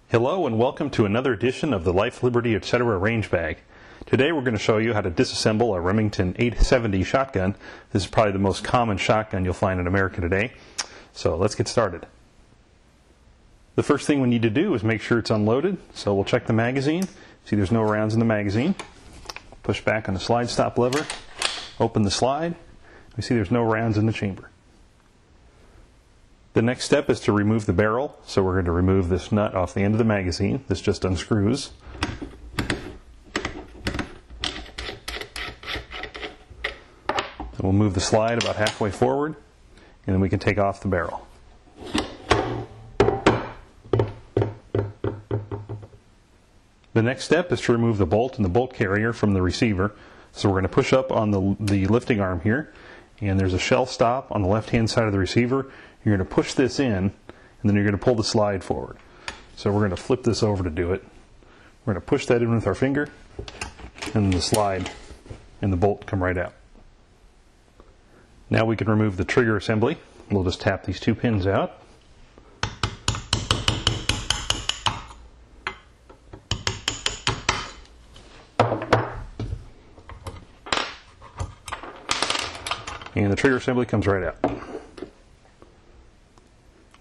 Hello and welcome to another edition of the Life, Liberty, Etc. range bag. Today we're going to show you how to disassemble a Remington 870 shotgun. This is probably the most common shotgun you'll find in America today. So let's get started. The first thing we need to do is make sure it's unloaded. So we'll check the magazine. See there's no rounds in the magazine. Push back on the slide stop lever. Open the slide. We see there's no rounds in the chamber. The next step is to remove the barrel, so we're going to remove this nut off the end of the magazine. This just unscrews. Then we'll move the slide about halfway forward, and then we can take off the barrel. The next step is to remove the bolt and the bolt carrier from the receiver. So we're going to push up on the lifting arm here, and there's a shell stop on the left-hand side of the receiver. You're going to push this in, and then you're going to pull the slide forward. So we're going to flip this over to do it. We're going to push that in with our finger, and the slide and the bolt come right out. Now we can remove the trigger assembly. We'll just tap these two pins out. And the trigger assembly comes right out.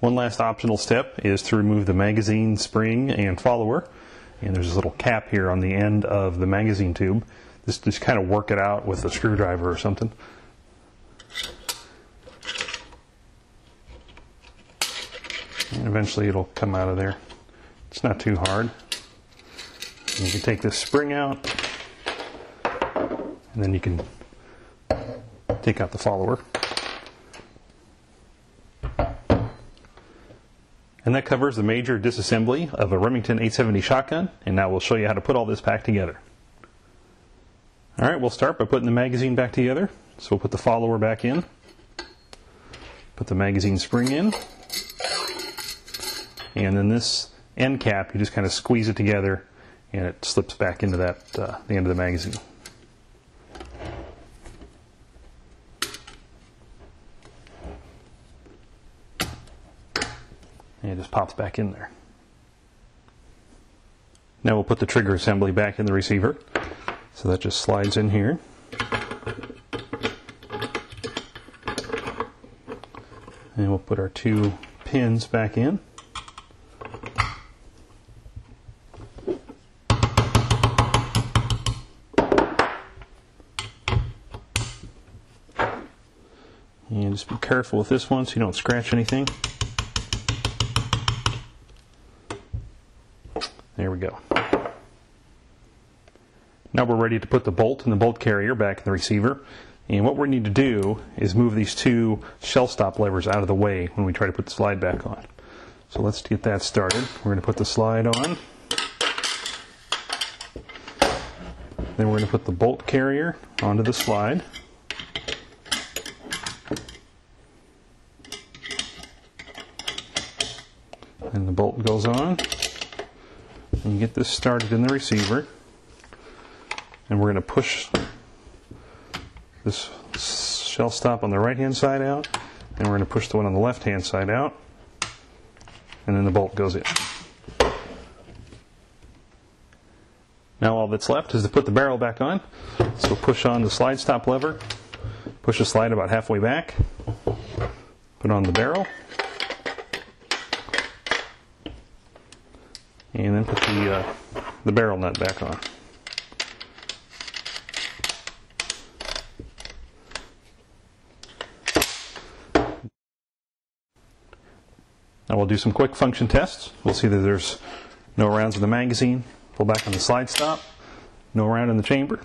One last optional step is to remove the magazine spring and follower. And there's this little cap here on the end of the magazine tube. Just kind of work it out with a screwdriver or something. And eventually it'll come out of there. It's not too hard. You can take this spring out, and then you can take out the follower. And that covers the major disassembly of a Remington 870 shotgun. And now we'll show you how to put all this back together. Alright, we'll start by putting the magazine back together. So we'll put the follower back in. Put the magazine spring in. And then this end cap, you just kind of squeeze it together and it slips back into that the end of the magazine. And it just pops back in there. Now we'll put the trigger assembly back in the receiver. So that just slides in here. And we'll put our two pins back in. And just be careful with this one so you don't scratch anything. There we go. Now we're ready to put the bolt and the bolt carrier back in the receiver. And what we need to do is move these two shell stop levers out of the way when we try to put the slide back on. So let's get that started. We're going to put the slide on. Then we're going to put the bolt carrier onto the slide. And the bolt goes on. And you get this started in the receiver. And we're going to push this shell stop on the right hand side out. And we're going to push the one on the left hand side out. And then the bolt goes in. Now all that's left is to put the barrel back on. So we'll push on the slide stop lever. Push the slide about halfway back. Put on the barrel. And then put the barrel nut back on. Now we'll do some quick function tests. We'll see that there's no rounds in the magazine. Pull back on the slide stop. No round in the chamber.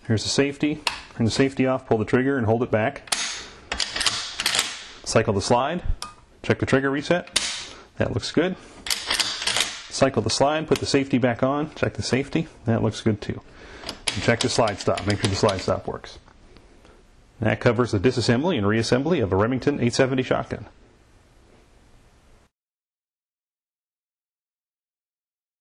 Here's the safety. Turn the safety off, pull the trigger and hold it back. Cycle the slide. Check the trigger reset. That looks good. Cycle the slide, put the safety back on, check the safety, that looks good too. And check the slide stop, make sure the slide stop works. That covers the disassembly and reassembly of a Remington 870 shotgun.